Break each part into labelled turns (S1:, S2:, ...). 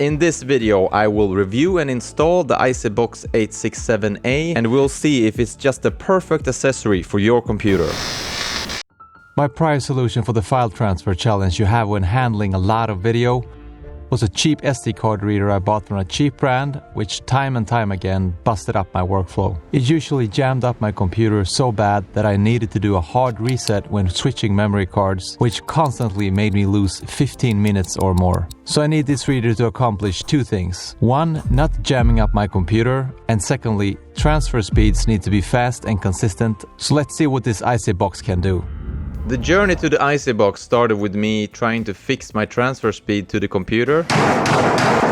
S1: In this video, I will review and install the ICYBOX 867A, and we'll see if it's just the perfect accessory for your computer. My prior solution for the file transfer challenge you have when handling a lot of video was a cheap SD card reader I bought from a cheap brand, which time and time again busted up my workflow. It usually jammed up my computer so bad that I needed to do a hard reset when switching memory cards, which constantly made me lose 15 minutes or more. So I need this reader to accomplish two things. One, not jamming up my computer, and secondly, transfer speeds need to be fast and consistent. So let's see what this ICYBOX can do. The journey to the ICYBOX started with me trying to fix my transfer speed to the computer,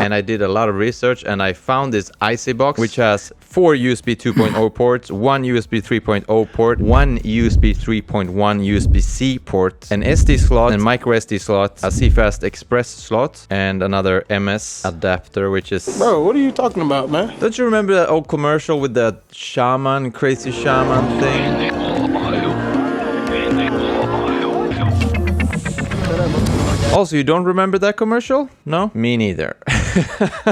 S1: and I did a lot of research and I found this ICYBOX which has 4 USB 2.0 ports, 1 USB 3.0 port, 1 USB 3.1 USB-C port, an SD slot and micro SD slot, a CFast Express slot, and another MS adapter, which is...
S2: Bro, what are you talking about, man?
S1: Don't you remember that old commercial with that shaman, crazy shaman thing? Also, you don't remember that commercial? No? Me neither.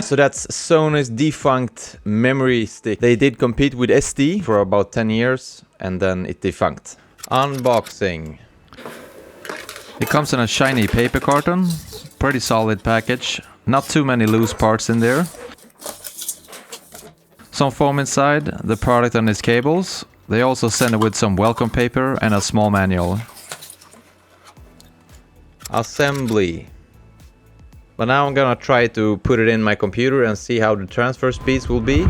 S1: So that's Sony's defunct memory stick. They did compete with SD for about 10 years and then it defunct. Unboxing. It comes in a shiny paper carton. Pretty solid package. Not too many loose parts in there. Some foam inside, the product and its cables. They also send it with some welcome paper and a small manual. Assembly. But now I'm gonna try to put it in my computer and see how the transfer speeds will be.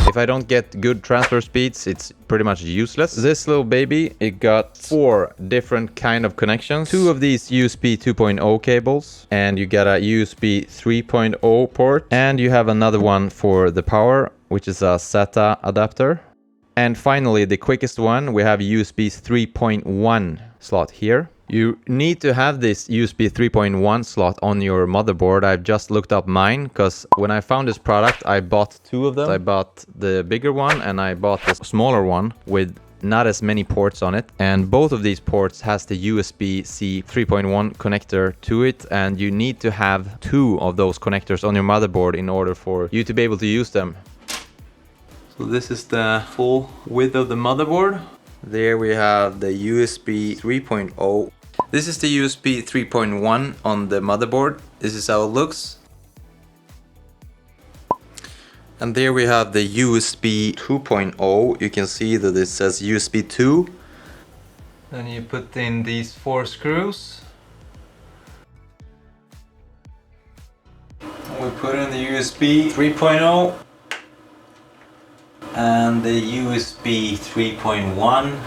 S1: If I don't get good transfer speeds, it's pretty much useless. This little baby, it got 4 different kind of connections. 2 of these USB 2.0 cables, and you got a USB 3.0 port, and you have another one for the power, which is a SATA adapter. And finally, the quickest one, we have USB 3.1 slot here. You need to have this USB 3.1 slot on your motherboard. I've just looked up mine because when I found this product, I bought 2 of them. I bought the bigger one and I bought the smaller one with not as many ports on it. And both of these ports has the USB-C 3.1 connector to it. And you need to have 2 of those connectors on your motherboard in order for you to be able to use them. So this is the full width of the motherboard. There we have the USB 3.0. This is the USB 3.1 on the motherboard. This is how it looks. And there we have the USB 2.0. You can see that it says USB 2. Then you put in these 4 screws. And we put in the USB 3.0. And the USB 3.1,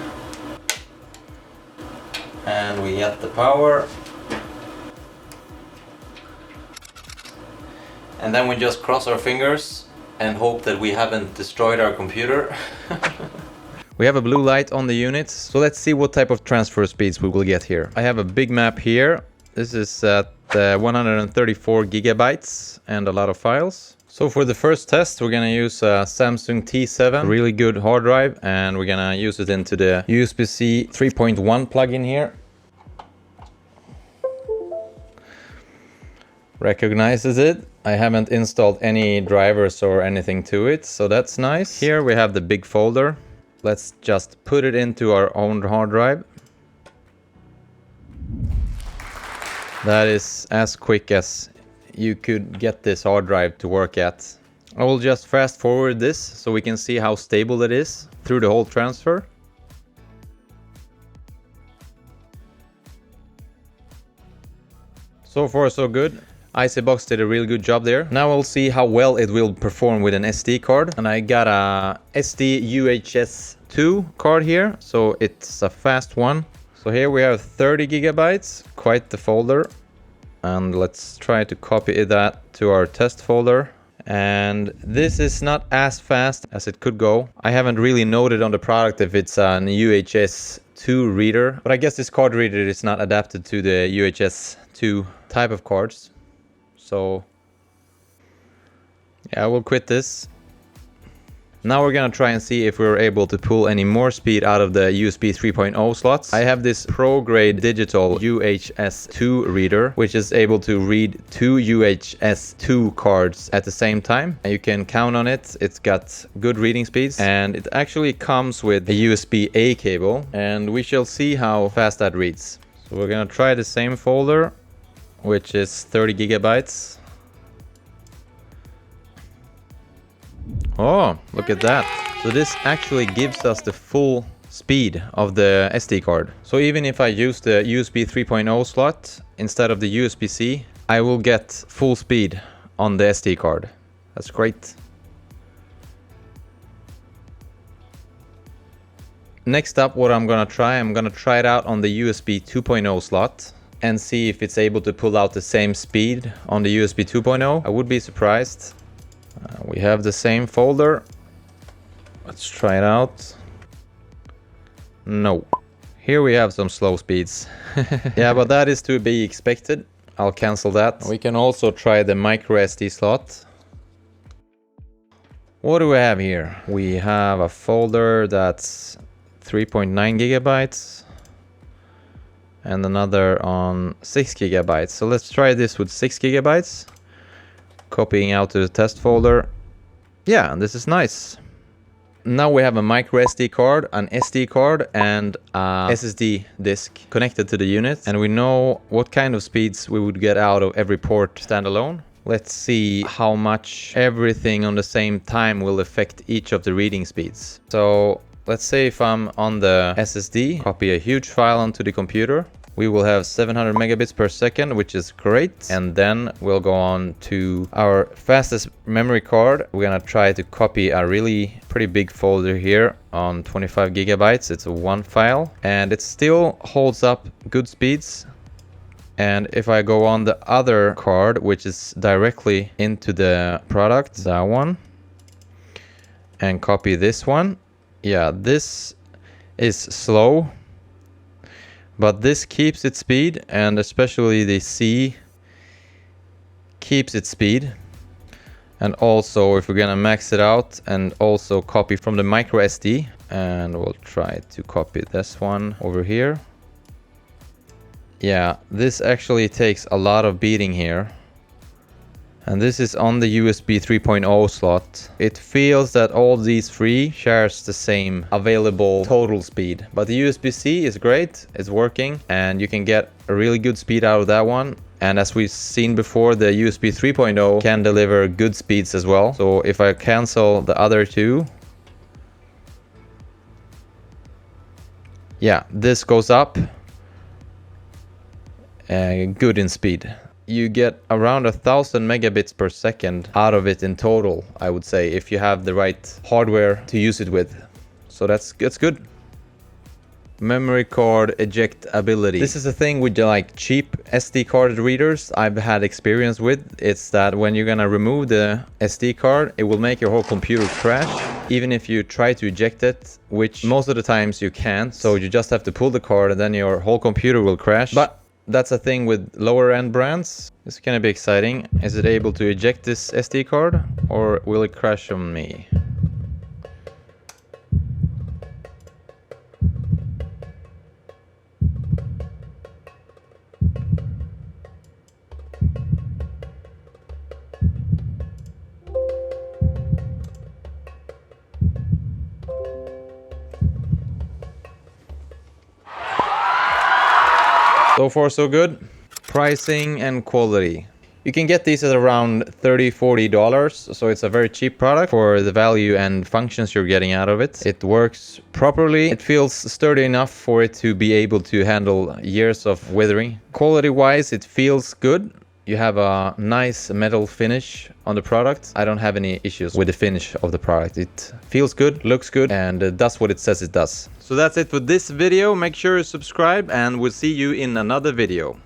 S1: and we get the power, and then we just cross our fingers and hope that we haven't destroyed our computer. We have a blue light on the unit, so let's see what type of transfer speeds we will get here. I have a big map here. This is at 134 gigabytes and a lot of files. So for the first test, we're gonna use a Samsung T7, really good hard drive, and we're gonna use it into the USB-C 3.1 plug-in here. Recognizes it. I haven't installed any drivers or anything to it, so that's nice. Here we have the big folder. Let's just put it into our own hard drive. That is as quick as you could get this hard drive to work at. I will just fast forward this so we can see how stable it is through the whole transfer. So far so good. ICYBOX did a really good job there. Now we'll see how well it will perform with an SD card. And I got a SD UHS 2 card here, so it's a fast one. So here we have 30 gigabytes, quite the folder. And let's try to copy that to our test folder. And this is not as fast as it could go. I haven't really noted on the product if it's an UHS 2 reader, but I guess this card reader is not adapted to the UHS 2 type of cards. So yeah, I will quit this. Now we're gonna try and see if we're able to pull any more speed out of the USB 3.0 slots. I have this pro-grade digital UHS-2 reader, which is able to read 2 UHS-2 cards at the same time. And you can count on it. It's got good reading speeds, and it actually comes with a USB-A cable, and we shall see how fast that reads. So we're gonna try the same folder, which is 30 gigabytes. Oh, look at that. So this actually gives us the full speed of the SD card. So even if I use the USB 3.0 slot instead of the USB-C, I will get full speed on the SD card. That's great. Next up, what I'm gonna try it out on the USB 2.0 slot and see if it's able to pull out the same speed on the USB 2.0. I would be surprised. We have the same folder. Let's try it out. No. Here we have some slow speeds. Yeah, but that is to be expected. I'll cancel that. We can also try the micro SD slot. What do we have here? We have a folder that's 3.9 gigabytes and another on 6 gigabytes. So let's try this with 6 gigabytes. Copying out to the test folder. Yeah, this is nice. Now we have a micro SD card, an SD card, and a SSD disk connected to the unit, and we know what kind of speeds we would get out of every port standalone. Let's see how much everything on the same time will affect each of the reading speeds. So let's say if I'm on the SSD, copy a huge file onto the computer. We will have 700 megabits per second, which is great. And then we'll go on to our fastest memory card. We're gonna try to copy a really pretty big folder here on 25 gigabytes. It's a one file, and it still holds up good speeds. And if I go on the other card, which is directly into the product, that one, and copy this one. Yeah, this is slow, but this keeps its speed, and especially the C keeps its speed. And also, if we're gonna max it out and also copy from the micro SD, and we'll try to copy this one over here. Yeah, this actually takes a lot of beating here. And this is on the USB 3.0 slot. It feels that all these three shares the same available total speed. But the USB-C is great, it's working, and you can get a really good speed out of that one. And as we've seen before, the USB 3.0 can deliver good speeds as well. So if I cancel the other two, yeah, this goes up. Good in speed. You get around 1,000 megabits per second out of it in total, I would say, if you have the right hardware to use it with. So that's good. Memory card ejectability. This is a thing with like cheap SD card readers I've had experience with. It's that when you're gonna remove the SD card, it will make your whole computer crash, even if you try to eject it, which most of the times you can't. So you just have to pull the card and then your whole computer will crash. But that's a thing with lower end brands. It's gonna be exciting. Is it able to eject this SD card, or will it crash on me? So far so good. Pricing and quality. You can get these at around $30–40, so it's a very cheap product for the value and functions you're getting out of it. It works properly. It feels sturdy enough for it to be able to handle years of weathering. Quality-wise, it feels good. You have a nice metal finish on the product. I don't have any issues with the finish of the product. It feels good, looks good, and does what it says it does. So that's it for this video. Make sure you subscribe, and we'll see you in another video.